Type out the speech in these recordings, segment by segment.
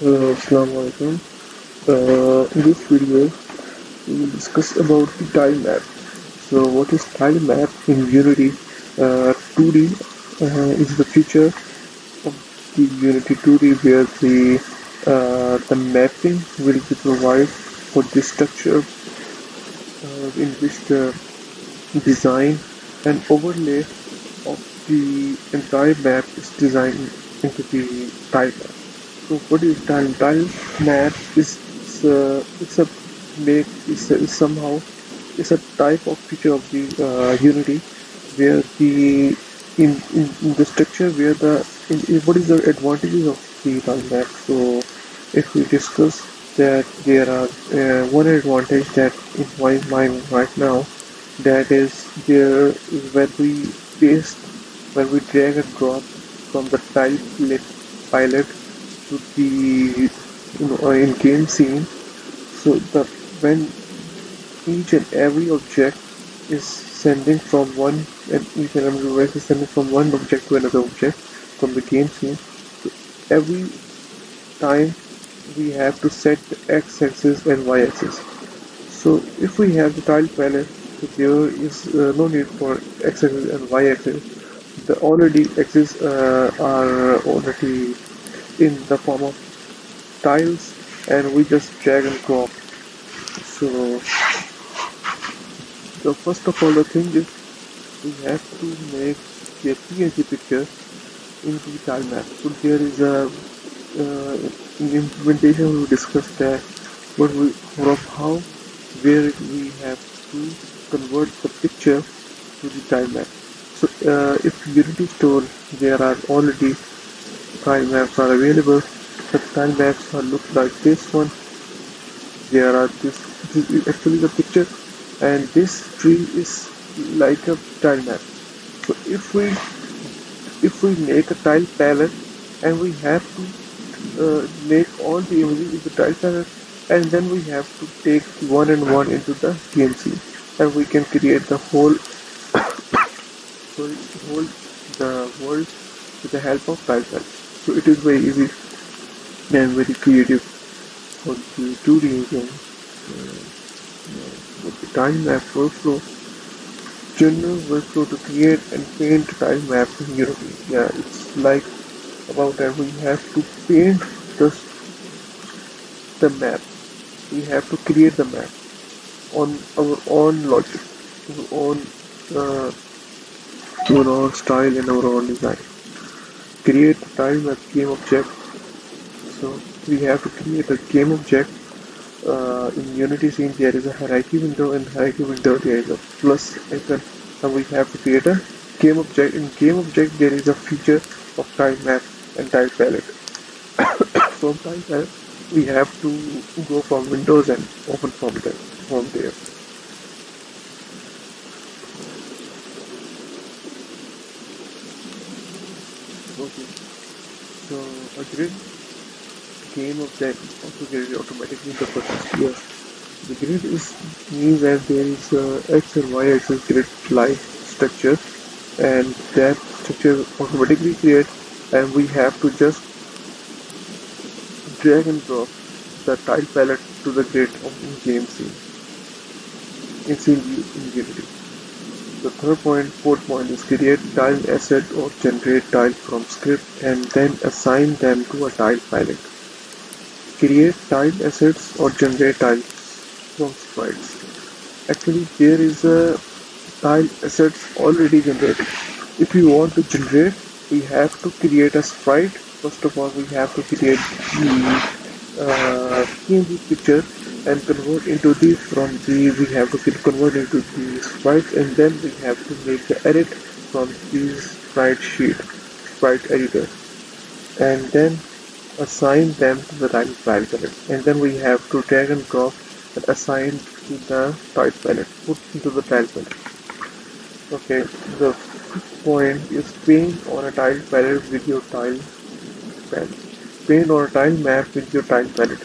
Assalamu alaikum. In this video, we will discuss about the tile map. So, what is tile map in Unity 2D? Is the feature of the Unity 2D where the mapping will be provided for the structure in which the design and overlay of the entire map is designed into the tile map. So what is tile? Tile map it's a make is somehow it's a type of feature of the Unity where in the structure where what is the advantages of the tile map. So if we discuss that there are one advantage that in my mind right now, that is there when we paste when we drag and drop from the tile pilot to the in game scene. So the when each and every object is sending from one and each and every device is sending from one object to another object from the game scene. So every time we have to set the x-axis and y-axis. So if we have the tile palette, so there is no need for x-axis and y-axis. The already axes are already in the form of tiles, and we just drag and drop. So the first of all, the thing is we have to make a PNG picture in the tile map. So there is a in implementation we discussed that what we of how where we have to convert the picture to the tile map. So if Unity store there are already tile maps are available. The tile maps are look like this one. There are this is actually the picture, and this tree is like a tile map. So if we make a tile palette and we have to make all the images in the tile palette, and then we have to take one and one into the game scene, and we can create the whole the world with the help of tile palette. So it is very easy and very creative for the 2D game. With the tile map workflow, general workflow to create and paint tile maps in Unity. Yeah, it's like about that we have to paint the map. We have to create the map on our own logic, our own style and our own design. Create the tile map game object. So we have to create a game object. In Unity scene there is a hierarchy window, and hierarchy window there is a plus icon, and we have to create a game object. In game object there is a feature of tile map and tile palette. From tile palette we have to go from windows and open from there. Okay, so a grid game object also created automatically in the process here. The grid means that there is a x and y axis grid like structure, and that structure automatically create, and we have to just drag and drop the tile palette to the grid of in game scene in scene view in Unity. The fourth point is create tile asset or generate tile from script and then assign them to a tile palette. Create tile assets or generate tiles from sprites. Actually, there is a tile assets already generated. If you want to generate, we have to create a sprite. First of all, we have to create the PNG picture and convert into the we have to convert into the sprites, and then we have to make the edit from this sprite editor, and then assign them to the tile palette, and then we have to drag and drop and assign to the tile palette, put into the tile palette. Okay, the fifth point is paint on a tile palette with your tile palette. Paint on a tile map with your tile palette.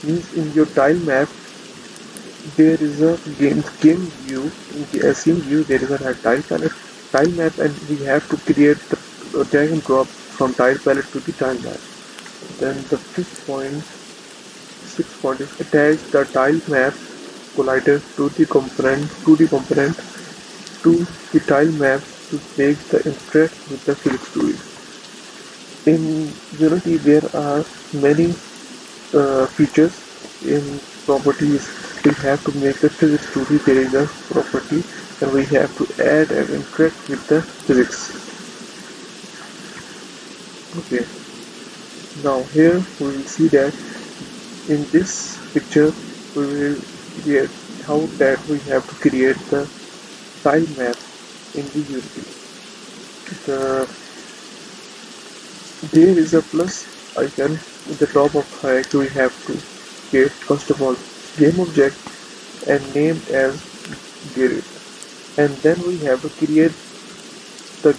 Means in your tile map there is a game view. In the scene view there is a tile map, and we have to create the drag and drop from tile palette to the tile map. Then the sixth point is attach the tile map collider to the component to the tile map to make the interact with the physics tool. In Unity, there are many features in properties. We have to make the physics story. There is a property and we have to add and interact with the physics. Okay, now here we will see that in this picture we will create how that we have to create the tile map in the Unity. The, there is a plus icon at the top of height. We have to create first of all game object and name as Grid, and then we have to create the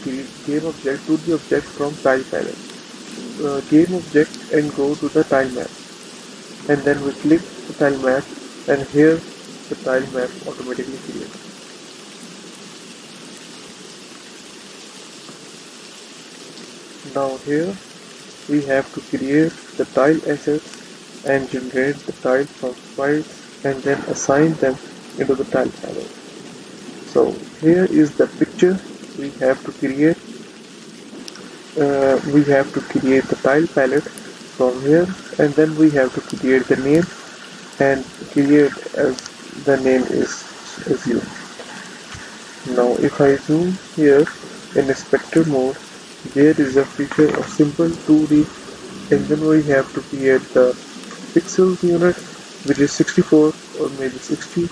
game object to the object from tile palette. Game object and go to the tile map, and then we click the tile map, and here the tile map automatically creates. Now here we have to create the tile assets and generate the tiles from files and then assign them into the tile palette. So here is the picture we have to create. We have to create the tile palette from here, and then we have to create the name and create as the name is you. Now if I zoom here in inspector mode, there is a feature of simple 2D, and then we have to create the pixels unit which is 64 or maybe 60,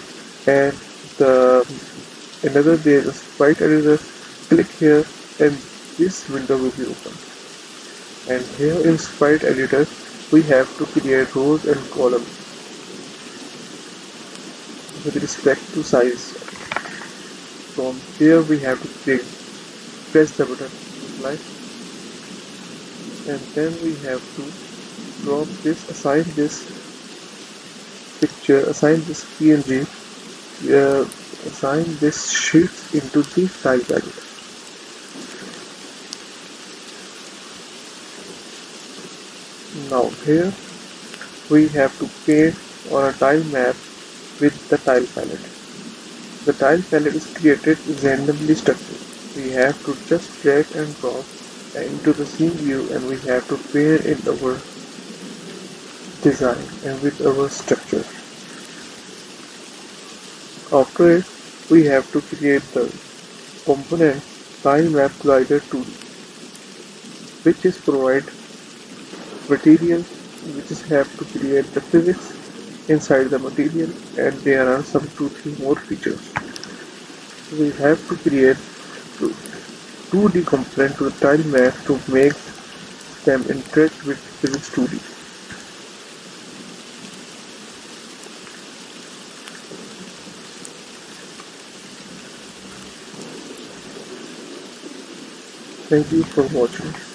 and another there is a sprite editor. Click here and this window will be open, and here in sprite editor we have to create rows and columns with respect to size. From here we have to press the button apply, and then we have to drop this, assign this picture, assign this PNG, assign this sheet into the tile palette. Now here we have to paint on a tile map with the tile palette. The tile palette is created randomly structured. We have to just drag and drop into the scene view, and we have to pair in our design and with our structure. After it, we have to create the component tile map collider 2D, which is provide material, which is have to create the physics inside the material, and there are some 2-3 more features. We have to create 2D component to the tile map to make them interact with physics 2D. Thank you for watching.